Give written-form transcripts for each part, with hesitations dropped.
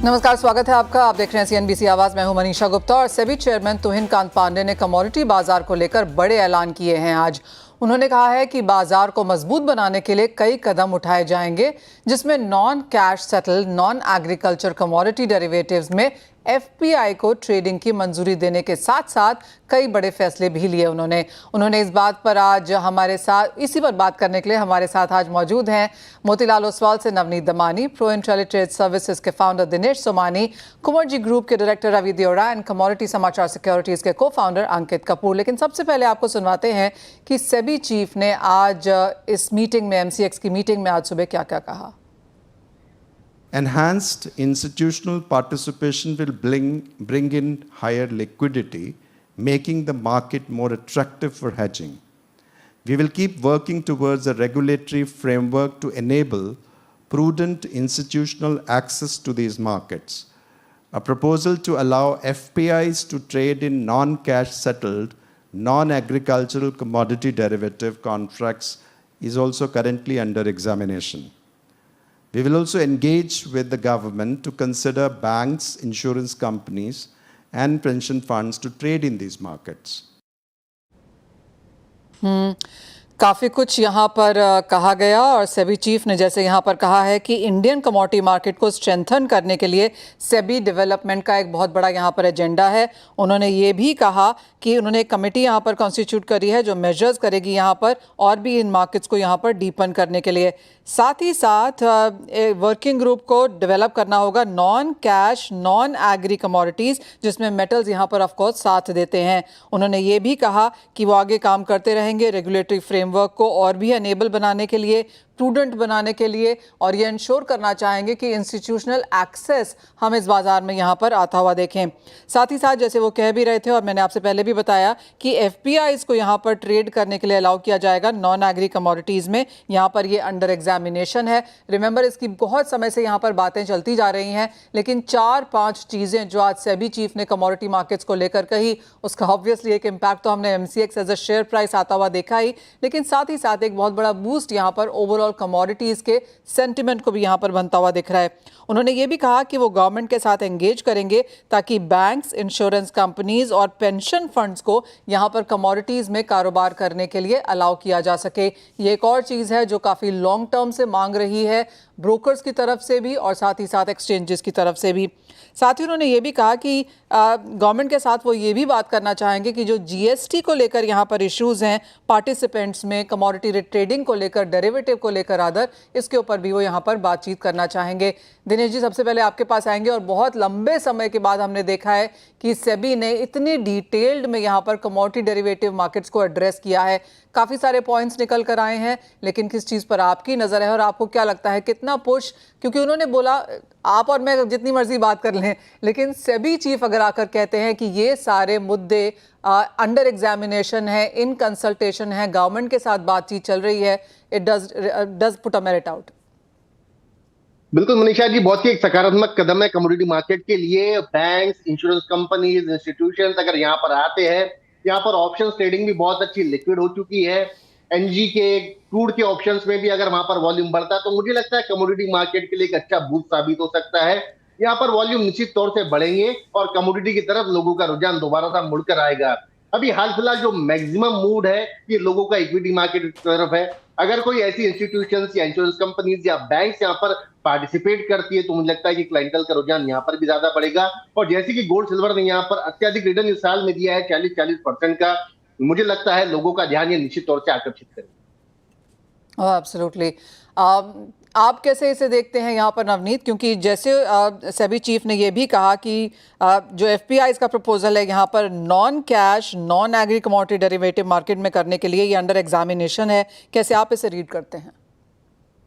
नमस्कार, स्वागत है आपका। आप देख रहे हैं सीएनबीसी आवाज। मैं हूं मनीषा गुप्ता। और सेबी चेयरमैन तुहिन कांत पांडे ने कमोडिटी बाजार को लेकर बड़े ऐलान किए हैं। आज उन्होंने कहा है कि बाजार को मजबूत बनाने के लिए कई कदम उठाए जाएंगे, जिसमें non cash settle non agriculture commodity derivatives में एफपीआई को ट्रेडिंग की मंजूरी देने के साथ साथ कई बड़े फैसले भी लिए। उन्होंने इस बात पर आज हमारे साथ इसी पर बात करने के लिए हमारे साथ आज मौजूद हैं मोतीलाल ओसवाल से Navneet Damani, pro intellitrade services के फाउंडर दिनेश सोमानी, कुंवरजी ग्रुप के director Ravi Deora and commodity Samachar securities के को फाउंडर अंकित कपूर। लेकिन सबसे पहले आपको सुनवाते हैं कि सेबी चीफ ने आज इस मीटिंग में, एमसीएक्स की मीटिंग में आज सुबह क्या क्या कहा। Enhanced institutional participation will bring in higher liquidity, making the market more attractive for hedging. We will keep working towards a regulatory framework to enable prudent institutional access to these markets. A proposal to allow FPIs to trade in non-cash settled, non-agricultural commodity derivative contracts is also currently under examination. We will also engage with the government to consider banks, insurance companies, and pension funds to trade in these markets. काफ़ी कुछ यहाँ पर कहा गया। और SEBI chief ने जैसे यहाँ पर कहा है कि इंडियन कमोडिटी मार्केट को स्ट्रेंथन करने के लिए सेबी डेवलपमेंट का एक बहुत बड़ा यहाँ पर एजेंडा है। उन्होंने ये भी कहा कि उन्होंने एक कमेटी यहाँ पर कॉन्स्टिट्यूट करी है जो मेजर्स करेगी यहाँ पर और भी इन मार्केट्स को यहाँ पर डीपन करने के लिए। साथ ही साथ वर्किंग ग्रुप को डेवलप करना होगा non cash non agree commodities, जिसमें मेटल्स यहाँ पर ऑफकोर्स साथ देते हैं। उन्होंने ये भी कहा कि वो आगे काम करते रहेंगे रेगुलेटरी फ्रेमवर्क को और भी अनेबल बनाने के लिए, प्रूडेंट बनाने के लिए, और ये इंश्योर करना चाहेंगे कि इंस्टीट्यूशनल एक्सेस हम इस बाजार में यहाँ पर आता हुआ देखें। साथ ही साथ जैसे वो कह भी रहे थे और मैंने आपसे पहले भी बताया कि एफपीआईज को यहाँ पर ट्रेड करने के लिए अलाउ किया जाएगा नॉन एग्री कमोडिटीज़ में। यहाँ पर ये अंडर एग्जामिनेशन है। रिमेंबर, इसकी बहुत समय से यहाँ पर बातें चलती जा रही हैं, लेकिन 4-5 चीज़ें जो आज सेबी चीफ ने कमोडिटी मार्केट्स को लेकर कही, उसका ऑब्वियसली एक इम्पैक्ट तो हमने MCX as a share price आता हुआ देखा ही, लेकिन साथ ही साथ एक बहुत बड़ा बूस्ट यहाँ पर ओवरऑल कमोडिटीज के सेंटिमेंट को भी यहां पर बनता हुआ दिख रहा है। उन्होंने ये भी कहा कि वो गवर्नमेंट के साथ एंगेज करेंगे ताकि बैंक्स, इंश्योरेंस कंपनीज और पेंशन फंड्स को यहां पर कमोडिटीज में कारोबार करने के लिए अलाउ किया जा सके। ये एक और चीज है जो काफी लॉन्ग टर्म से मांग रही है ब्रोकर्स की तरफ से भी और साथ ही साथ एक्सचेंजेस की तरफ से भी। साथ ही उन्होंने ये भी कहा कि गवर्नमेंट के साथ वो ये भी बात करना चाहेंगे कि जो जीएसटी को लेकर यहाँ पर इश्यूज़ हैं पार्टिसिपेंट्स में, कमोडिटी ट्रेडिंग को लेकर, डेरिवेटिव को लेकर अदर, इसके ऊपर भी वो यहाँ पर बातचीत करना चाहेंगे। दिनेश जी, सबसे पहले आपके पास आएंगे। और बहुत लंबे समय के बाद हमने देखा है कि सेबी ने इतनी डिटेल्ड में यहाँ पर कमोडिटी डेरिवेटिव मार्केट्स को एड्रेस किया है। काफ़ी सारे पॉइंट्स निकल कर आए हैं, लेकिन किस चीज़ पर आपकी नज़र है और आपको क्या लगता है कितना पुश? क्योंकि उन्होंने बोला, आप और मैं जितनी मर्जी बात कर लें, लेकिन सेबी चीफ अगर आकर कहते हैं कि ये सारे मुद्दे अंडर एग्जामिनेशन है, इन कंसल्टेशन है, गवर्नमेंट के साथ बातचीत चल रही है, it does put a merit out. बिल्कुल मनीषा जी, बहुत ही एक सकारात्मक कदम है कमोडिटी मार्केट के लिए। बैंक्स, इंश्योरेंस कंपनीज, इंस्टीट्यूशंस अगर यहाँ पर आते हैं, यहाँ पर ऑप्शन ट्रेडिंग भी बहुत अच्छी लिक्विड हो चुकी है। एनजी के क्रूड के ऑप्शंस में भी अगर वहां पर वॉल्यूम बढ़ता है तो मुझे लगता है कमोडिटी मार्केट के लिए एक अच्छा बूस्ट साबित हो सकता है। यहाँ पर वॉल्यूम निश्चित तौर से बढ़ेंगे और कमोडिटी की तरफ लोगों का रुझान दोबारा सा मुड़कर आएगा। अभी हाल फिलहाल जो मैक्सिमम मूड है ये लोगों का इक्विटी मार्केट की तरफ है। अगर कोई ऐसी इंस्टीट्यूशंस या इंश्योरेंस कंपनीज या बैंक्स यहाँ पर पार्टिसिपेट करती है तो मुझे लगता है कि क्लाइंटल का रुझान यहाँ पर भी ज्यादा बढ़ेगा। और जैसे कि गोल्ड सिल्वर ने यहाँ पर अत्यधिक रिटर्न इस साल में दिया है 40% का, मुझे लगता है लोगों का ध्यान ये निश्चित तौर से आकर्षित करेगा। एब्सोल्युटली। आप कैसे इसे देखते हैं यहाँ पर नवनीत? क्योंकि जैसे सेबी चीफ ने ये भी कहा कि जो एफपीआईज का प्रपोजल है यहाँ पर non cash non agree commodity derivative market में करने के लिए ये अंडर एग्जामिनेशन है, कैसे आप इसे रीड करते हैं?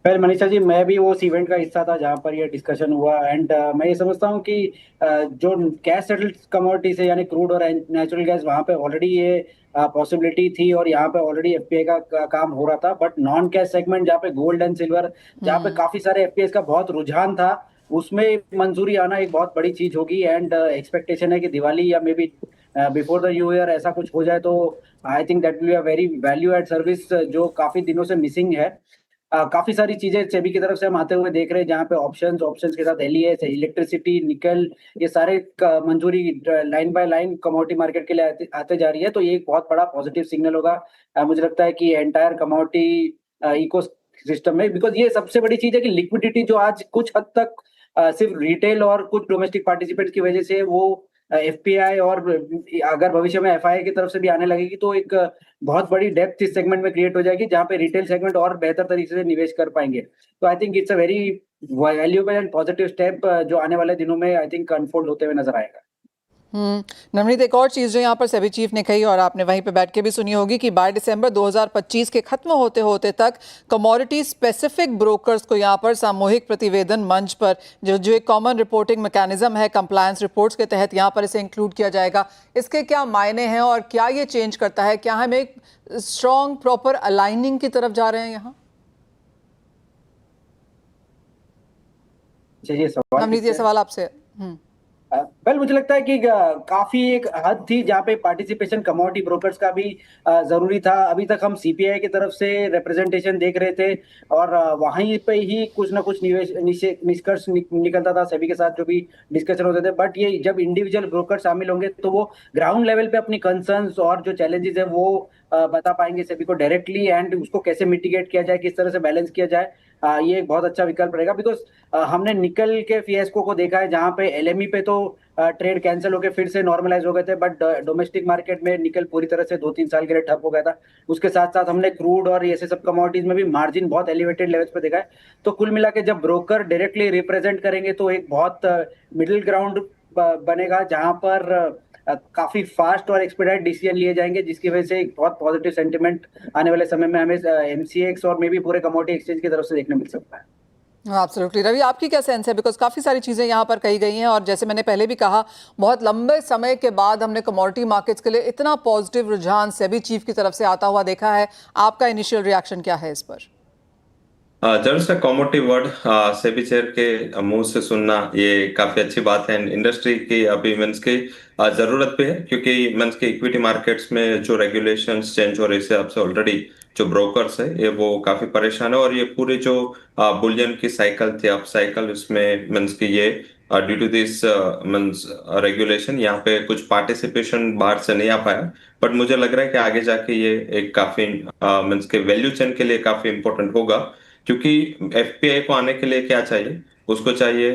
पहले मनीषा जी, मैं भी उस इवेंट का हिस्सा था जहाँ पर ये डिस्कशन हुआ एंड मैं ये समझता हूँ कि जो कैश सेटल्ड कमोडिटीज है यानी क्रूड और नेचुरल गैस, वहाँ पे ऑलरेडी ये पॉसिबिलिटी थी और यहाँ पे ऑलरेडी एफपीआई का काम हो रहा था। बट नॉन कैश सेगमेंट जहाँ पे गोल्ड एंड सिल्वर, जहाँ पे काफी सारे एफपीआई का बहुत रुझान था, उसमें मंजूरी आना एक बहुत बड़ी चीज होगी। एंड एक्सपेक्टेशन है कि दिवाली या maybe before the new year ऐसा कुछ हो जाए तो I think that will be a very value add service जो काफी दिनों से मिसिंग है। काफी सारी चीजें सेबी की तरफ से हम आते हुए देख रहे हैं, जहाँ पे ऑप्शंस के साथ एलईएस, इलेक्ट्रिसिटी, निकल, ये सारे मंजूरी line by line commodity market के लिए आते जा रही है। तो ये एक बहुत बड़ा पॉजिटिव सिग्नल होगा। मुझे लगता है कि एंटायर कमोडिटी इको सिस्टम में, बिकॉज ये सबसे बड़ी चीज है कि लिक्विडिटी जो आज कुछ हद तक सिर्फ रिटेल और कुछ डोमेस्टिक पार्टिसिपेंट्स की वजह से वो एफपीआई और अगर भविष्य में एफआई की तरफ से भी आने लगेगी, तो एक बहुत बड़ी डेप्थ इस सेगमेंट में क्रिएट हो जाएगी, जहाँ पे रिटेल सेगमेंट और बेहतर तरीके से निवेश कर पाएंगे। तो I think it's a very valuable and positive step जो आने वाले दिनों में आई थिंक अनफोल्ड होते हुए नजर आएगा। नवनीत, एक और चीज़ जो यहाँ पर सेबी चीफ ने कही और आपने वहीं पे बैठ के भी सुनी होगी कि बाय दिसंबर 2025 के खत्म होते होते तक कमोडिटी स्पेसिफिक ब्रोकर्स को यहाँ पर सामूहिक प्रतिवेदन मंच पर जो एक कॉमन रिपोर्टिंग मैकेनिज्म है कंप्लायंस रिपोर्ट्स के तहत यहाँ पर इसे इंक्लूड किया जाएगा। इसके क्या मायने हैं और क्या ये चेंज करता है? क्या हम एक स्ट्रॉन्ग प्रॉपर अलाइनिंग की तरफ जा रहे हैं यहाँ? नवनीत, ये सवाल आपसे। वेल मुझे लगता है कि काफी एक हद थी जहाँ पे पार्टिसिपेशन कमोडिटी ब्रोकर्स का भी जरूरी था। अभी तक हम सीपीआई की तरफ से रिप्रेजेंटेशन देख रहे थे और वहीं पे ही कुछ ना कुछ निष्कर्ष निकलता था सेबी के साथ जो भी डिस्कशन होते थे। बट ये जब इंडिविजुअल ब्रोकर शामिल होंगे तो वो ग्राउंड लेवल पे अपनी कंसर्न्स और जो चैलेंजेस है वो बता पाएंगे सेबी को डायरेक्टली, एंड उसको कैसे मिटिगेट किया जाए, किस तरह से बैलेंस किया जाए। ये एक बहुत अच्छा विकल्प रहेगा, बिकॉज हमने निकल के फिएस्को को देखा है, जहाँ पे एलएमई पे तो ट्रेड कैंसिल होकर फिर से नॉर्मलाइज हो गए थे, बट डोमेस्टिक मार्केट में निकल पूरी तरह से 2-3 साल के लिए ठप हो गया था। उसके साथ साथ हमने क्रूड और ऐसे सब कमोडिटीज में भी मार्जिन बहुत एलिवेटेड लेवल्स पे देखा है। तो कुल मिला के जब ब्रोकर डायरेक्टली रिप्रेजेंट करेंगे तो एक बहुत मिडिल ग्राउंड बनेगा, जहां पर काफी फास्ट और एक्सपीडाइट डिसीजन लिए जाएंगे, जिसकी वजह से एक बहुत पॉजिटिव सेंटिमेंट आने वाले समय में हमें एमसीएक्स और मे बी पूरे कमोडिटी एक्सचेंज की तरफ से देखने मिल सकता है। एब्सोल्युटली। रवि, आपकी क्या सेंस है? बिकॉज काफ़ी सारी चीज़ें यहाँ पर कही गई हैं और जैसे मैंने पहले भी कहा, बहुत लंबे समय के बाद हमने कमोडिटी मार्केट्स के लिए इतना पॉजिटिव रुझान सेबी चीफ की तरफ से आता हुआ देखा है। आपका इनिशियल रिएक्शन क्या है इस पर? जरूर से कमोडिटी वर्ड सेबी चेयर के मुंह से सुनना ये काफी अच्छी बात है। इंडस्ट्री की अभी मीन्स की जरूरत भी है, क्योंकि मीन्स की इक्विटी मार्केट्स में जो रेगुलेशंस चेंज हो रहे हिसाब से ऑलरेडी जो ब्रोकर्स है ये वो काफी परेशान है। और ये पूरी जो बुलियन की साइकिल थी, अप साइकिल, उसमें मीन्स की ये due to this means regulation यहाँ पे कुछ पार्टिसिपेशन बाहर से नहीं आ पाया। बट मुझे लग रहा है कि आगे जाके ये एक काफी मीन्स के वैल्यू चेन के लिए काफी इंपॉर्टेंट होगा, क्योंकि एफपीआई को आने के लिए क्या चाहिए, उसको चाहिए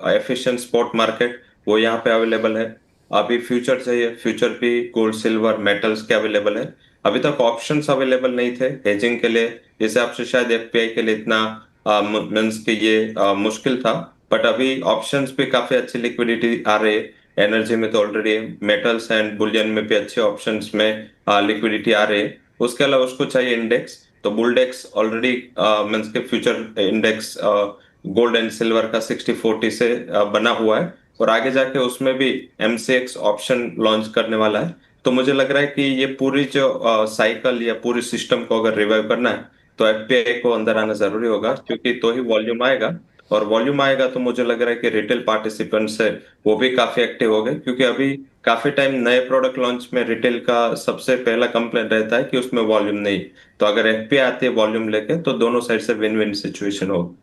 एफिशिएंट स्पॉट मार्केट, वो यहाँ पे अवेलेबल है। अभी फ्यूचर चाहिए, फ्यूचर भी गोल्ड सिल्वर मेटल्स के अवेलेबल है। अभी तक ऑप्शंस अवेलेबल नहीं थे हेजिंग के लिए, इस हिसाब से शायद एफपीआई के लिए इतना मीन्स कि ये मुश्किल था। बट अभी ऑप्शंस पे काफी अच्छी लिक्विडिटी आ रही है। एनर्जी में तो ऑलरेडी, मेटल्स एंड बुलियन में भी अच्छे ऑप्शंस में लिक्विडिटी आ रही है। उसके अलावा उसको चाहिए इंडेक्स, तो बुलडेक्स ऑलरेडी मीन्स के future index gold and silver का 60-40 से बना हुआ है, और आगे जाके उसमें भी एमसीएक्स ऑप्शन लॉन्च करने वाला है। तो मुझे लग रहा है कि ये पूरी जो साइकिल या पूरी सिस्टम को अगर रिवाइव करना है तो एफपीआई को अंदर आना जरूरी होगा, क्योंकि तो ही वॉल्यूम आएगा। और वॉल्यूम आएगा तो मुझे लग रहा है कि रिटेल पार्टिसिपेंट्स है वो भी काफी एक्टिव हो गए, क्योंकि अभी काफी टाइम नए प्रोडक्ट लॉन्च में रिटेल का सबसे पहला कंप्लेंट रहता है कि उसमें वॉल्यूम नहीं। तो अगर एफपीआई आती है वॉल्यूम लेके तो दोनों साइड से विन विन सिचुएशन होगी।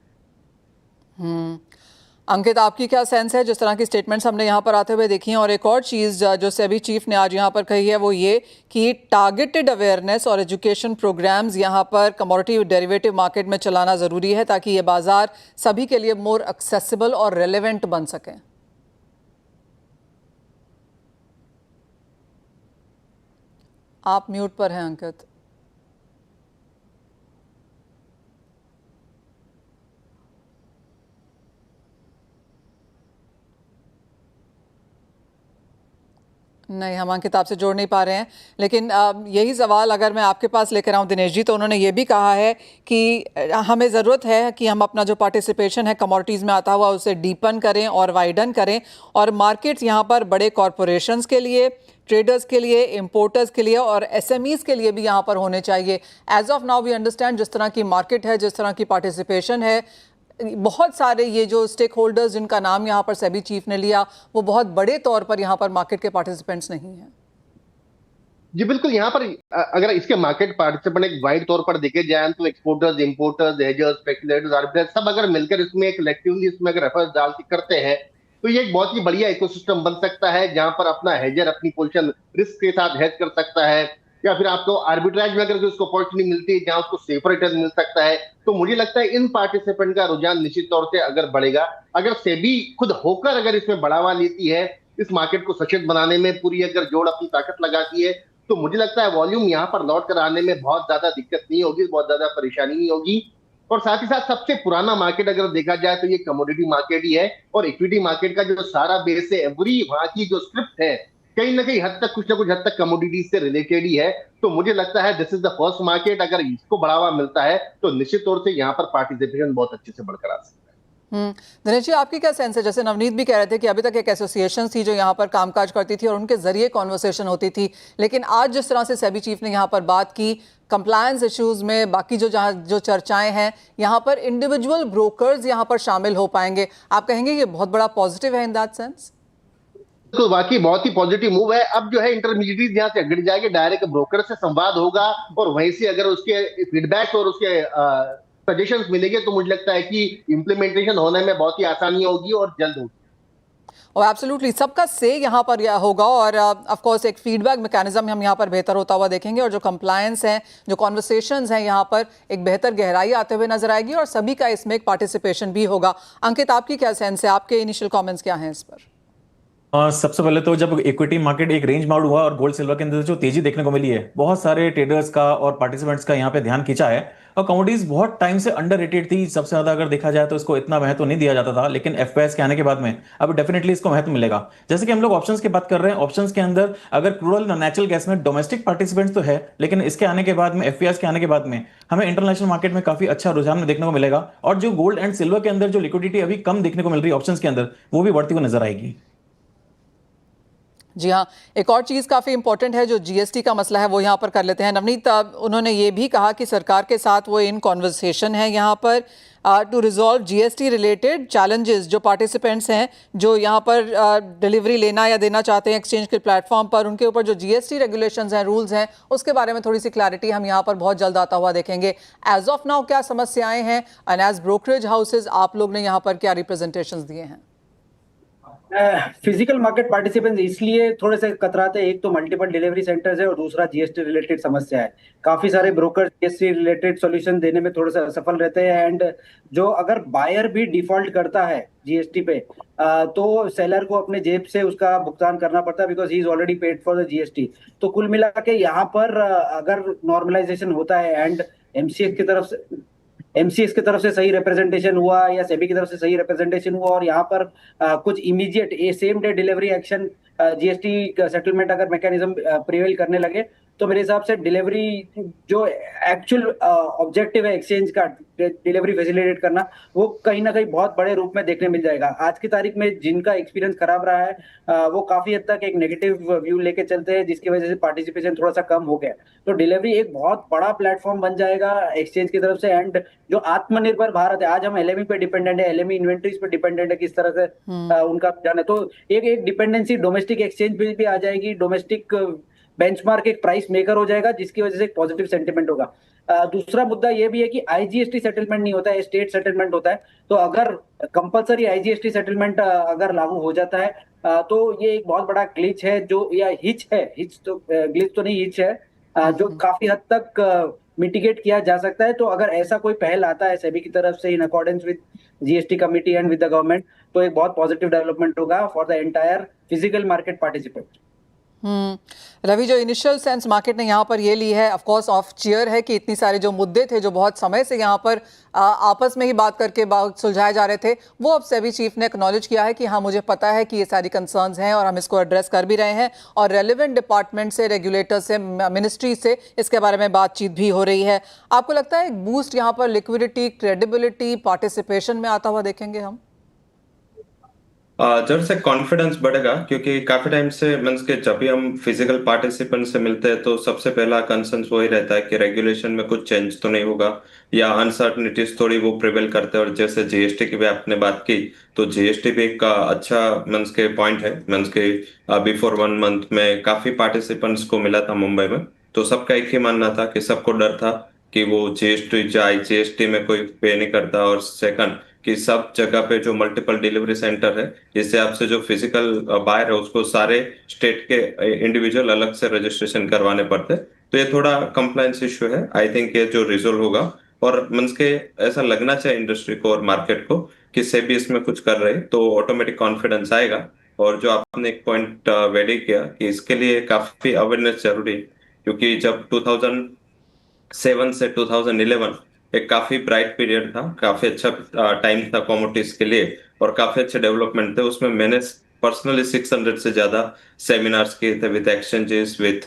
अंकित, आपकी क्या सेंस है? जिस तरह की स्टेटमेंट्स हमने यहाँ पर आते हुए देखी हैं, और एक और चीज़ जो सेबी चीफ ने आज यहाँ पर कही है वो ये कि टारगेटेड अवेयरनेस और एजुकेशन प्रोग्राम्स यहाँ पर कमोडिटी डेरिवेटिव मार्केट में चलाना ज़रूरी है, ताकि ये बाजार सभी के लिए मोर एक्सेसिबल और रेलेवेंट बन सकें। आप म्यूट पर हैं अंकित। नहीं, हम अंकित आपसे जोड़ नहीं पा रहे हैं, लेकिन यही सवाल अगर मैं आपके पास लेकर आऊँ दिनेश जी, तो उन्होंने ये भी कहा है कि हमें ज़रूरत है कि हम अपना जो पार्टिसिपेशन है कमोडिटीज़ में आता हुआ उसे डीपन करें और वाइडन करें, और मार्केट्स यहाँ पर बड़े कॉरपोरेशंस के लिए, ट्रेडर्स के लिए, इंपोर्टर्स के लिए और एसएमईज के लिए भी यहाँ पर होने चाहिए। As of now we understand जिस तरह की मार्केट है, जिस तरह की पार्टिसिपेशन है, बहुत सारे ये जो स्टेक होल्डर्स जिनका नाम यहाँ पर सेबी चीफ ने लिया, वो बहुत बड़े तौर पर यहाँ पर मार्केट के पार्टिसिपेंट्स नहीं हैं। जी बिल्कुल, यहाँ पर अगर इसके मार्केट पार्टिसिपेंट एक वाइड तौर पर देखे जाए तो एक्सपोर्टर्स, इंपोर्टर्स, हेजर्स, स्पेकुलेटर्स, आर्बिट्रेज सब अगर मिलकर इसमें कलेक्टिवली इसमें अगर एफर्ट्स डाल के करते हैं तो ये एक बहुत ही बढ़िया इकोसिस्टम बन सकता है, जहां पर अपना हेजर अपनी पोजीशन रिस्क के साथ हेज कर सकता है, या फिर आपको आर्बिट्राज में अगर उसको अपॉर्चुनिटी मिलती है जहां उसको सेफर रिटर्न मिल सकता है। तो मुझे लगता है इन पार्टिसिपेंट का रुझान निश्चित तौर से अगर बढ़ेगा, अगर सेबी खुद होकर अगर इसमें बढ़ावा लेती है, इस मार्केट को सशक्त बनाने में पूरी अगर जोड़ अपनी ताकत लगाती है, तो मुझे लगता है वॉल्यूम यहाँ पर लौट कर आने में बहुत ज्यादा दिक्कत नहीं होगी, बहुत ज्यादा परेशानी नहीं होगी। और साथ ही साथ सबसे पुराना मार्केट अगर देखा जाए तो ये कमोडिटी मार्केट ही है, और इक्विटी मार्केट का जो सारा बेस है, एवरी वहां की जो स्क्रिप्ट है कहीं ना कहीं हद तक कुछ ना कुछ हद तक कमोडिटीज से रिलेटेड ही है। तो मुझे लगता है this is the first market, अगर इसको बढ़ावा मिलता है तो निश्चित तौर से यहाँ पर पार्टिसिपेशन बहुत अच्छे से बढ़कर आ सकता है। दिनेश जी, आपकी क्या सेंस है? जैसे नवनीत भी कह रहे थे कि अभी तक एक एसोसिएशन थी जो यहाँ पर कामकाज करती थी और उनके जरिए कॉन्वर्सेशन होती थी, लेकिन आज जिस तरह से सेबी चीफ ने यहाँ पर बात की कंप्लायंस इश्यूज में, बाकी जो चर्चाएं हैं, यहाँ पर इंडिविजुअल ब्रोकर्स यहाँ पर शामिल हो पाएंगे, आप कहेंगे ये बहुत बड़ा पॉजिटिव है इन दैट सेंस? तो वाकई बहुत ही पॉजिटिव मूव है। अब जो है इंटरमीडिएट यहाँ से हट जाएंगे, डायरेक्ट ब्रोकर से संवाद होगा और वहीं से अगर उसके फीडबैक और उसके सजेशंस मिलेंगे तो मुझे लगता है कि इम्प्लीमेंटेशन होने में बहुत ही आसानी होगी और जल्द होगी। और एब्सोल्युटली सबका से यहाँ पर होगा और ऑफ कोर्स एक फीडबैक मैकेनिज्म हम यहाँ पर बेहतर होता हुआ देखेंगे और जो कंप्लायंस है, जो कॉन्वर्सेशंस हैं यहाँ पर एक बेहतर गहराई आते हुए नजर आएगी और सभी का इसमें एक पार्टिसिपेशन भी होगा। अंकित, आपकी क्या सेंस है? आपके इनिशियल कमेंट्स क्या हैं इस पर? सबसे पहले तो जब इक्विटी मार्केट एक रेंज माउंट हुआ और गोल्ड सिल्वर के अंदर जो तेजी देखने को मिली है, बहुत सारे ट्रेडर्स का और पार्टिसिपेंट्स का यहाँ पे ध्यान खींचा है। और कमोडिटीज बहुत टाइम से अंडररेटेड थी, सबसे ज्यादा अगर देखा जाए तो इसको इतना महत्व नहीं दिया जाता था, लेकिन एफपीआई के आने के बाद में अब डेफिनेटली इसको महत्व मिलेगा। जैसे कि हम लोग ऑप्शंस की बात कर रहे हैं, ऑप्शंस के अंदर अगर क्रूड ऑयल नेचुरल गैस में डोमेस्टिक पार्टिसिपेंट्स तो है, लेकिन इसके आने के बाद में, एफपीआई के आने के बाद में हमें इंटरनेशनल मार्केट में काफी अच्छा रुझान देखने को मिलेगा और जो गोल्ड एंड सिल्वर के अंदर जो लिक्विडिटी अभी कम देखने को मिल रही है ऑप्शंस के अंदर, वो भी बढ़ती हुई नजर आएगी। जी हाँ, एक और चीज़ काफ़ी इंपॉर्टेंट है, जो जीएसटी का मसला है वो यहाँ पर कर लेते हैं। नवनीत, उन्होंने ये भी कहा कि सरकार के साथ वो इन कॉन्वर्सेशन है यहाँ पर to resolve GST related challenges. जो पार्टिसिपेंट्स हैं जो यहाँ पर डिलीवरी लेना या देना चाहते हैं एक्सचेंज के प्लेटफॉर्म पर, उनके ऊपर जो जीएसटी रेगुलेशंस हैं, रूल्स हैं, उसके बारे में थोड़ी सी क्लैरिटी हम यहाँ पर बहुत जल्द आता हुआ देखेंगे। एज ऑफ नाउ क्या समस्याएं हैं एंड एज ब्रोकरेज हाउसेज आप लोग ने यहाँ पर क्या रिप्रेजेंटेशंस दिए हैं? फिजिकल मार्केट पार्टिसिपेंट्स इसलिए थोड़े से कतराते हैं, एक तो मल्टीपल डिलीवरी सेंटर्स है और दूसरा जीएसटी रिलेटेड समस्या है। काफी सारे ब्रोकर जीएसटी रिलेटेड सॉल्यूशन देने में थोड़े से असफल रहते हैं एंड जो अगर बायर भी डिफॉल्ट करता है जीएसटी पे तो सेलर को अपने जेब से उसका भुगतान करना पड़ता है, because he is already paid for the GST. तो कुल मिला के यहाँ पर अगर नॉर्मलाइजेशन होता है एंड एमसीएक्स की तरफ से सही रिप्रेजेंटेशन हुआ या सेबी की तरफ से सही रिप्रेजेंटेशन हुआ और यहाँ पर कुछ immediate same day delivery action GST settlement अगर मैकेनिज्म प्रिवेल करने लगे, तो मेरे हिसाब से डिलीवरी जो एक्चुअल ऑब्जेक्टिव है एक्सचेंज का, डिलीवरी फैसिलिटेट करना, वो कहीं ना कहीं बहुत बड़े रूप में देखने मिल जाएगा। आज की तारीख में जिनका एक्सपीरियंस खराब रहा है वो काफी हद तक एक नेगेटिव व्यू लेके चलते हैं, जिसकी वजह से पार्टिसिपेशन थोड़ा सा कम हो गया। तो डिलीवरी एक बहुत बड़ा प्लेटफॉर्म बन जाएगा एक्सचेंज की तरफ से। एंड जो आत्मनिर्भर भारत है, आज हम एलएमई पे डिपेंडेंट है, एलएमई इन्वेंट्रीज पे डिपेंडेंट है, किस तरह से उनका जाना, तो एक डिपेंडेंसी डोमेस्टिक एक्सचेंज पे भी आ जाएगी, डोमेस्टिक बेंचमार्क एक प्राइस मेकर हो जाएगा, जिसकी वजह से एक पॉजिटिव सेंटिमेंट होगा। दूसरा मुद्दा ये भी है कि आईजीएसटी सेटलमेंट नहीं होता है, स्टेट सेटलमेंट होता है। तो अगर कंपलसरी आईजीएसटी सेटलमेंट अगर लागू हो जाता है तो ये एक बहुत बड़ा ग्लिच है, जो या हिच है, हिच तो ग्लिच तो नहीं, हिच है जो काफी हद तक मिटिगेट किया जा सकता है। तो अगर ऐसा कोई पहल आता है सेबी की तरफ से in accordance with GST committee and with the government, तो एक बहुत पॉजिटिव डेवलपमेंट होगा for the entire physical market participant. Ravi, जो इनिशियल सेंस मार्केट ने यहाँ पर ये ली है, ऑफ कोर्स ऑफ चीयर है कि इतनी सारे जो मुद्दे थे जो बहुत समय से यहाँ पर आपस में ही बात करके सुलझाए जा रहे थे, वो अब सेबी चीफ ने एक्नॉलेज किया है कि हाँ, मुझे पता है कि ये सारी कंसर्न्स हैं और हम इसको एड्रेस कर भी रहे हैं और रेलिवेंट डिपार्टमेंट से, रेगुलेटर से, मिनिस्ट्री से इसके बारे में बातचीत भी हो रही है। आपको लगता है एक बूस्ट यहाँ पर लिक्विडिटी, क्रेडिबिलिटी, पार्टिसिपेशन में आता हुआ देखेंगे हम? जब से कॉन्फिडेंस बढ़ेगा, क्योंकि काफी टाइम से मीन्स के जब भी हम फिजिकल पार्टिसिपेंट से मिलते हैं तो सबसे पहला कंसर्न वही रहता है कि रेगुलेशन में कुछ चेंज तो नहीं होगा, या अनसर्टनिटीज थोड़ी वो प्रिवेल करते हैं। और जैसे जीएसटी की भी आपने बात की, तो जीएसटी भी एक अच्छा मीन्स के पॉइंट है। मीन्स के बिफोर 1 मंथ में काफी पार्टिसिपेंट्स को मिला था मुंबई में, तो सबका एक ही मानना था कि सबको डर था कि वो जीएसटी जाए, जीएसटी में कोई पे नहीं करता। और सेकंड कि सब जगह पे जो मल्टीपल डिलीवरी सेंटर है, इससे आपसे जो फिजिकल बायर है उसको सारे स्टेट के इंडिविजुअल अलग से रजिस्ट्रेशन करवाने पड़ते। तो ये थोड़ा कंप्लायंस इश्यू है। आई थिंक ये जो रिजोल्व होगा, और मीन्स के ऐसा लगना चाहिए इंडस्ट्री को और मार्केट को कि सेबी इसमें कुछ कर रहे हैं, तो ऑटोमेटिक कॉन्फिडेंस आएगा। और जो आपने एक पॉइंट वेरी किया कि इसके लिए काफी अवेयरनेस जरूरी है, क्योंकि जब 2007 से 2011 एक काफी ब्राइट पीरियड था, काफी अच्छा टाइम था कमोडिटीज के लिए, और काफी अच्छे डेवलपमेंट थे उसमें। मैंने पर्सनली 600 से ज्यादा सेमिनार्स किए थे with exchanges, with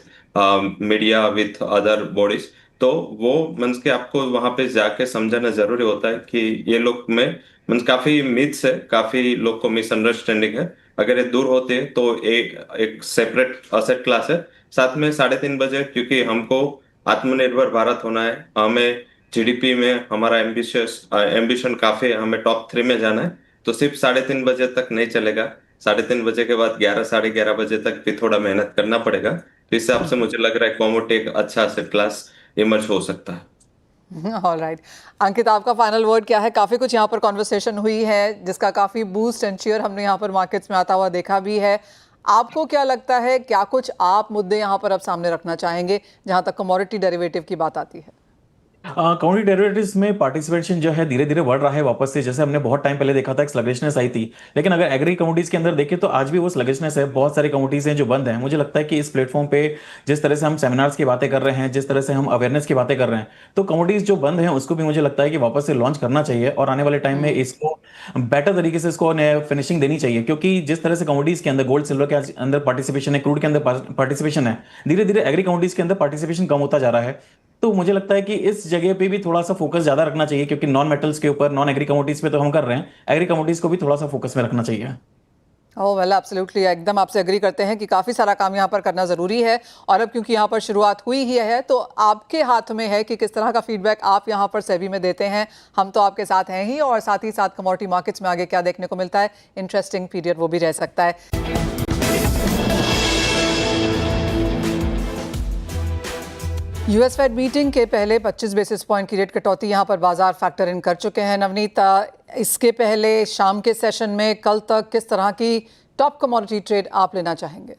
media, with other bodies. तो वो मीन्स के आपको वहां पे जाके समझाना जरूरी होता है कि ये लोग में मीन्स काफी मिथ्स है, काफी लोग को मिसअंडरस्टैंडिंग है। अगर ये दूर होते हैं तो एक एक सेपरेट असेट क्लास है। साथ में 3:30 बजे, क्योंकि हमको आत्मनिर्भर भारत होना है, हमें जीडीपी में हमारा एम्बिशन काफी है, हमें टॉप 3 में जाना है। तो सिर्फ 3:30 बजे तक नहीं चलेगा, 3:30 बजे के बाद 11 11:30 बजे तक भी थोड़ा मेहनत करना पड़ेगा। तो इस हिसाब से मुझे लग रहा है कोमोटी एक अच्छा एसेट क्लास इमर्ज हो सकता है। All right. अंकित, आपका फाइनल वर्ड क्या है? काफ़ी कुछ यहाँ पर कॉन्वर्सेशन हुई है जिसका काफ़ी बूस्ट एंड चीयर हमने यहाँ पर मार्केट्स में आता हुआ देखा भी है। आपको क्या लगता है, क्या कुछ आप मुद्दे यहाँ पर अब सामने रखना चाहेंगे जहाँ तक कमोडिटी डेरिवेटिव की बात आती है? कमोडिटी डेरिवेटिव्स में पार्टिसिपेशन जो है धीरे धीरे बढ़ रहा है वापस से। जैसे हमने बहुत टाइम पहले देखा था, एक स्लगिशनेस आई थी, लेकिन अगर एग्री कमोडिटीज के अंदर देखें तो आज भी वो स्लगिशनेस है। बहुत सारी कमोडिटीज हैं जो बंद हैं। मुझे लगता है कि इस प्लेटफॉर्म पे जिस तरह से हम सेमिनार्स की बातें कर रहे हैं, जिस तरह से हम अवेयरनेस की बातें कर रहे हैं, तो कमोडिटीज जो बंद हैं उसको भी मुझे लगता है कि वापस से लॉन्च करना चाहिए, और आने वाले टाइम में इसको बेटर तरीके से इसको फिनिशिंग देनी चाहिए। क्योंकि जिस तरह से कमोडिटीज के अंदर गोल्ड सिल्वर के अंदर पार्टिसिपेशन है, क्रूड के अंदर पार्टिसिपेशन है, धीरे धीरे एग्री कमोडिटीज के अंदर पार्टिसिपेशन कम होता जा रहा है। तो मुझे लगता है कि इस जगह पे भी थोड़ा सा फोकस ज्यादा रखना चाहिए, क्योंकि नॉन मेटल्स के ऊपर, नॉन एग्री कमोडिटीज पे तो हम कर रहे हैं, एग्री कमोडिटीज को भी थोड़ा सा फोकस में रखना चाहिए। ओह वेल, एब्सोल्युटली, एकदम आपसे एग्री करते हैं कि काफ़ी सारा काम यहाँ पर करना ज़रूरी है। और अब क्योंकि यहाँ पर शुरुआत हुई ही है तो आपके हाथ में है कि किस तरह का फीडबैक आप यहाँ पर सेबी में देते हैं। हम तो आपके साथ हैं ही, और साथ ही साथ कमोडिटी मार्केट्स में आगे क्या देखने को मिलता है, इंटरेस्टिंग पीरियड वो भी रह सकता है। यूएस फेड मीटिंग के पहले 25 बेसिस पॉइंट की रेट कटौती यहाँ पर बाजार फैक्टर इन कर चुके हैं। नवनीत, इसके पहले शाम के सेशन में कल तक किस तरह की टॉप कमोडिटी ट्रेड आप लेना चाहेंगे?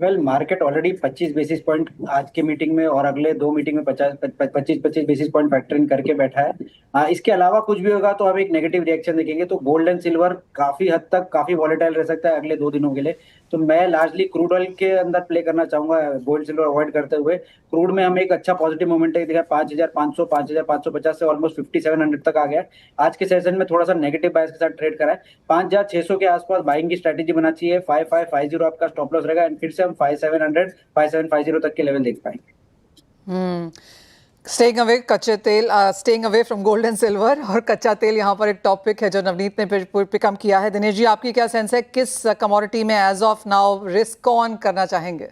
Well, market already 25 basis point आज के मीटिंग में और अगले 2 मीटिंग में 25 बेसिस पॉइंट फैक्टर इन करके बैठा है। इसके अलावा कुछ भी होगा तो हम एक नेगेटिव रिएक्शन देखेंगे। तो गोल्ड एंड सिल्वर काफी हद तक काफी वॉलेटाइल रह सकता है अगले 2 दिनों के लिए। तो मैं लार्जली क्रूड ऑयल के अंदर प्ले करना चाहूंगा, गोल्ड सिल्वर अवॉइड करते हुए। क्रूड में हमें एक अच्छा पॉजिटिव मोमेंटम दिखा, 5,500 5,550 से ऑलमोस्ट 5,700 तक आ गया। आज के सेशन में थोड़ा सा नेगेटिव बायस के साथ ट्रेड करा है। 5,600 के आसपास बाइंग की स्ट्रेटेजी बना चाहिए। 5,550 आपका स्टॉप लॉस रहेगा, एंड फिर से हम 5,700 5,750 तक के लेवल देख पाएंगे। स्टेइंग अवे कच्चे तेल, staying away from gold and silver, और कच्चा तेल यहाँ पर एक टॉपिक है जो नवनीत ने पिकअप किया है। दिनेश जी, आपकी क्या सेंस है, किस कमोडिटी में as of now risk on करना चाहेंगे?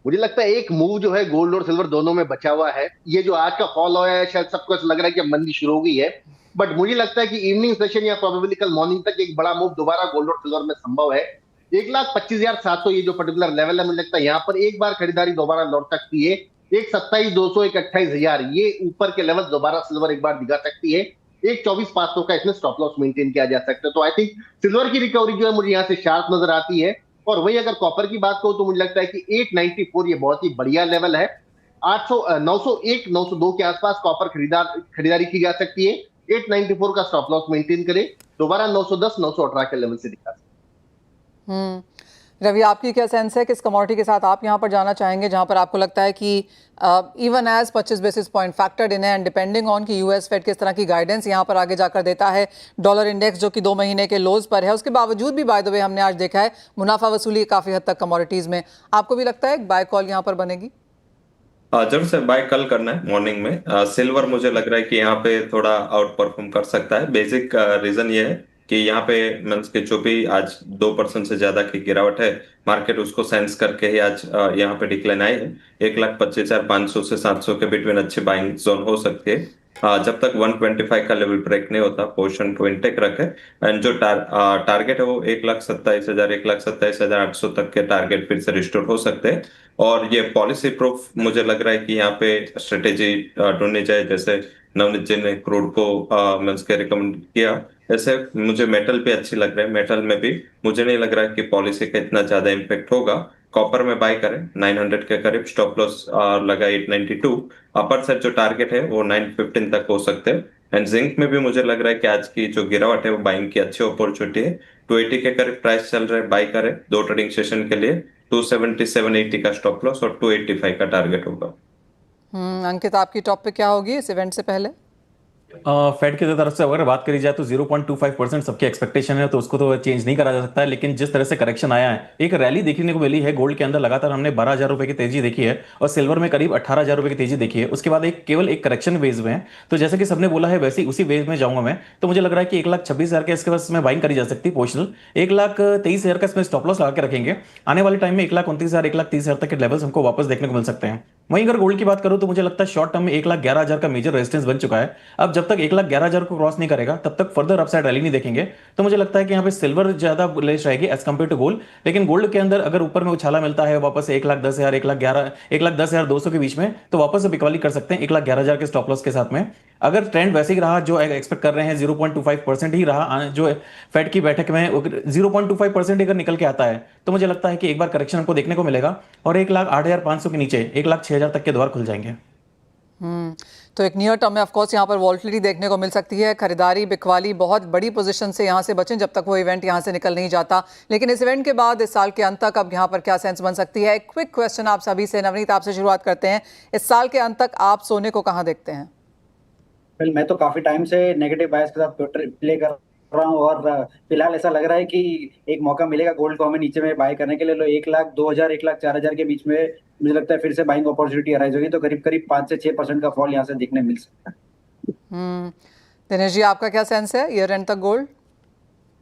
मुझे लगता है एक मूव जो है गोल्ड और सिल्वर दोनों में बचा हुआ है। ये जो आज का फॉल हुआ है, शायद सबको ऐसा लग रहा है कि मंदी शुरू हो गई है, बट मुझे लगता है कि इवनिंग सेशन या प्रोबेबली कल मॉर्निंग तक एक बड़ा मूव दोबारा गोल्ड और सिल्वर में संभव है। 1,25,700 ये जो पर्टिकुलर लेवल है, मुझे लगता है यहाँ पर एक बार खरीदारी दोबारा लौट सकती है। 1,27,200 1,28,000 ये ऊपर के लेवल दोबारा सिल्वर एक बार दिखा सकती है। 1,24,500 का इसमें स्टॉप लॉस मेंटेन किया जा सकता है। तो आई थिंक सिल्वर की रिकवरी जो है मुझे यहाँ से शार्प नजर आती है। और वही अगर कॉपर की बात करूं तो मुझे लगता है कि 894 ये बहुत ही बढ़िया लेवल है। 901 902 के आसपास कॉपर खरीदारी की जा सकती है। 894 का स्टॉप लॉस मेंटेन करें, दोबारा 910 918 के लेवल से दिखा सकते हैं। रवि, आपकी क्या सेंस है, किस कमोडिटी के साथ आप यहाँ पर जाना चाहेंगे जहाँ पर आपको लगता है कि even as 25 basis point factored in है, एंड डिपेंडिंग ऑन कि यूएस फेड किस तरह की गाइडेंस यहाँ पर आगे जाकर देता है। डॉलर इंडेक्स जो कि 2 महीने के लोज पर है, उसके बावजूद भी बाय द वे हमने आज देखा है मुनाफा वसूली काफ़ी हद तक कमोडिटीज़ में। आपको भी लगता है बाय कॉल यहाँ पर बनेगी? जरूर से बाय कल करना है मॉर्निंग में। सिल्वर मुझे लग रहा है कि यहाँ पे थोड़ा आउट परफॉर्म कर सकता है। बेसिक रीजन ये है कि यहाँ पे मींस के जो भी आज 2% से ज्यादा की गिरावट है, मार्केट उसको सेंस करके ही आज यहाँ पे डिक्लाइन आई है। 1,25,500 से 700 के बिटवीन अच्छी बाइंग जोन हो सकती है। जब तक 125 का लेवल ब्रेक नहीं होता, पोजीशन को इंटेक रखे। एंड जो टारगेट है वो 1,27,000 1,27,800 तक के टारगेट फिर से रिस्टोर हो सकते हैं। और ये पॉलिसी प्रूफ मुझे लग रहा है कि यहाँ पे स्ट्रेटेजी ढूंढनी चाहिए, जैसे नवनीत जी ने क्रूड को मींस के रिकमेंड किया। ऐसे मुझे मेटल भी अच्छी लग रहा है। मेटल में भी मुझे नहीं लग रहा है कि पॉलिसी का इतना ज्यादा इम्पेक्ट होगा। कॉपर में बाय करें 900 के करीब, स्टॉप लॉस लगा 892। अपर साइड जो टारगेट है वो 915 तक हो सकते हैं। एंड जिंक में भी मुझे लग रहा है कि आज की जो गिरावट है वो बाइंग की अच्छी अपॉर्चुनिटी है। 280 के करीब प्राइस चल रहा है, बाय करें 2 ट्रेडिंग सेशन के लिए। 270 780 का स्टॉप लॉस और 285 का टारगेट होगा। अंकित, आपकी टॉप पे क्या होगी इस इवेंट से पहले? फेड की तरफ से अगर बात करी जाए तो 0.25% सबकी एक्सपेक्टेशन है, तो उसको तो चेंज नहीं करा जा सकता है। लेकिन जिस तरह से करेक्शन आया है, एक रैली देखने को मिली है गोल्ड के अंदर, लगातार हमने 12,000 रुपए की तेजी देखी है और सिल्वर में करीब 18,000 रुपए की तेजी देखी है। उसके बाद केवल एक करेक्शन वेज में है। तो जैसे कि सबने बोला है वैसे ही उसी वेज में जाऊंगा मैं। तो मुझे लग रहा है कि 1,26,000 के इसके पास में बाइंग करी जा सकती है पोजिशनल। 1,23,000 का इसमें स्टॉप लॉस लगा के रखेंगे। आने वाले टाइम में 1,29,000 1,30,000 तक के लेवल्स हमको वापस देखने को मिल सकते हैं। वहीं अगर गोल्ड की बात करूं तो मुझे लगता है शॉर्ट टर्म में 1,11,000 का मेजर रेजिस्टेंस बन चुका है। अब जब तक 1,11,000 को क्रॉस नहीं करेगा तब तक फर्दर अपसाइड रैली नहीं देखेंगे। तो मुझे लगता है कि यहाँ पे सिल्वर ज्यादा बुलिश रहेगी एज कंपेयर टू गोल्ड। लेकिन गोल्ड के अंदर अगर ऊपर में उछाला मिलता है वापस 1,10,000 1,10,200 के बीच में, तो वापस से बिकवाली कर सकते हैं 1,11,000 के स्टॉप लॉस के साथ में। अगर ट्रेंड वैसे ही रहा जो एक्सपेक्ट कर रहे हैं, 0.25% ही रहा, जो फेड की बैठक में 0.25% अगर निकल के आता है, तो मुझे लगता है कि एक बार करेक्शन हमको देखने को मिलेगा और 1,08,500 के नीचे 1,06,000 तक के द्वार खुल जाएंगे। तो एक नियर टर्म में ऑफ कोर्स यहाँ पर वॉल्टिलिटी देखने को मिल सकती है। खरीदारी बिकवाली बहुत बड़ी पोजीशन से यहाँ से बचें जब तक वो इवेंट यहाँ से निकल नहीं जाता। लेकिन इस इवेंट के बाद इस साल के अंत तक अब यहाँ पर क्या सेंस बन सकती है? एक क्विक क्वेश्चन आप सभी से। नवनीत, आपसे शुरुआत करते हैं। इस साल के अंत तक आप सोने को कहाँ देखते हैं? वेल, मैं तो काफी टाइम से नेगेटिव बायस के साथ प्ले कर रहा हूँ और फिलहाल ऐसा लग रहा है कि एक मौका मिलेगा गोल्ड को हमें नीचे में बाय करने के लिए। 1,02,000 1,04,000 के बीच में मुझे लगता है फिर से बाइंग अपॉर्चुनिटी अराइज होगी, तो करीब करीब 5 से 6% का फॉल यहाँ से देखने मिल सकता है। दिनेश जी, आपका क्या सेंस है ईयर एंड तक गोल्ड?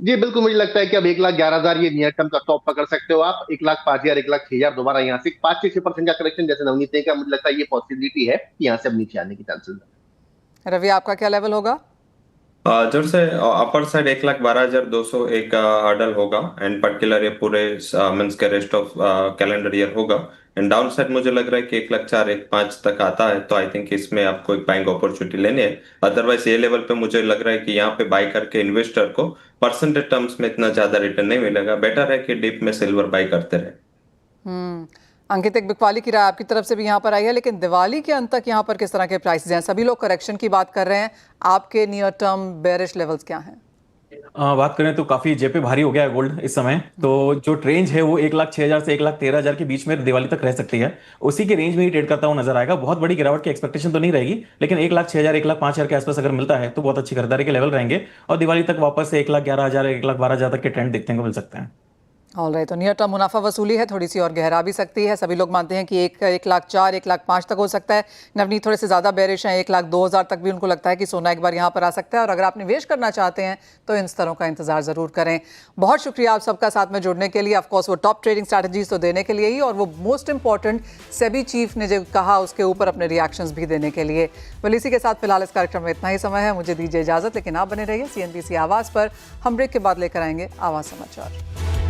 जी बिल्कुल, मुझे लगता है कि अब 1,11,000 ये नियर टर्म का टॉप पकड़ सकते हो आप। 1,05,000 1,06,000 दोबारा यहाँ से 5 से 6% का करेक्शन जैसे नवनीत ने कहा, मुझे लगता है ये पॉसिबिलिटी है कि यहाँ से अब नीचे आने की चांसेस है। रवि, आपका क्या लेवल होगा? जब से अपर साइड 1,12,200 एक हर्डल होगा। एंड पर्टिकुलर ये पूरे मींस के रेस्ट ऑफ कैलेंडर ईयर होगा। एंड डाउन साइड मुझे लग रहा है कि 1,04,000 1,05,000 तक आता है, तो आई थिंक इसमें आपको एक बाइंग अपॉर्चुनिटी लेनी है। अदरवाइज ये लेवल पे मुझे लग रहा है कि यहाँ पे बाय करके इन्वेस्टर को परसेंटेज टर्म्स में इतना ज्यादा रिटर्न नहीं मिलेगा। बेटर है कि डीप में सिल्वर बाय करते रहे। अंकित, एक बिकवाली की राय आपकी तरफ से भी यहाँ पर आई है, लेकिन दिवाली के अंत तक यहाँ पर किस तरह के प्राइसेस हैं? सभी लोग करेक्शन की बात कर रहे हैं, आपके नियर टर्म बेयरिश लेवल्स क्या हैं? बात करें तो काफी जेब भारी हो गया है गोल्ड इस समय। तो जो रेंज है वो 1,06,000 से 1,13,000 के बीच में दिवाली तक रह सकती है। उसी के रेंज में ही ट्रेड करता हुआ नजर आएगा। बहुत बड़ी गिरावट की एक्सपेक्टेशन तो नहीं रहेगी, लेकिन 1,06,000 1,05,000 के आसपास अगर मिलता है तो बहुत अच्छी खरीदारी के लेवल रहेंगे और दिवाली तक वापस से 1,11,000 1,12,000 तक के ट्रेंड देखने को मिल सकते हैं। ऑलराइट, तो नियर टर्म मुनाफा वसूली है, थोड़ी सी और गहरा भी सकती है। सभी लोग मानते हैं कि 1,04,000 1,05,000 तक हो सकता है। नवनीत थोड़े से ज़्यादा बेरिश हैं, 1,02,000 तक भी उनको लगता है कि सोना एक बार यहाँ पर आ सकता है। और अगर आप निवेश करना चाहते हैं तो इन स्तरों का इंतजार ज़रूर करें। बहुत शुक्रिया आप सबका साथ में जुड़ने के लिए। ऑफकोर्स वो टॉप ट्रेडिंग स्ट्रैटेजीज तो देने के लिए ही, और वो मोस्ट इंपॉर्टेंट सेबी चीफ ने जो कहा उसके ऊपर अपने रिएक्शंस भी देने के लिए। वेल, इसी के साथ फिलहाल इस कार्यक्रम में इतना ही समय है। मुझे दीजिए इजाज़त, लेकिन आप बने रहिए CNBC आवाज़ पर। हम ब्रेक के बाद लेकर आएंगे आवाज़ समाचार।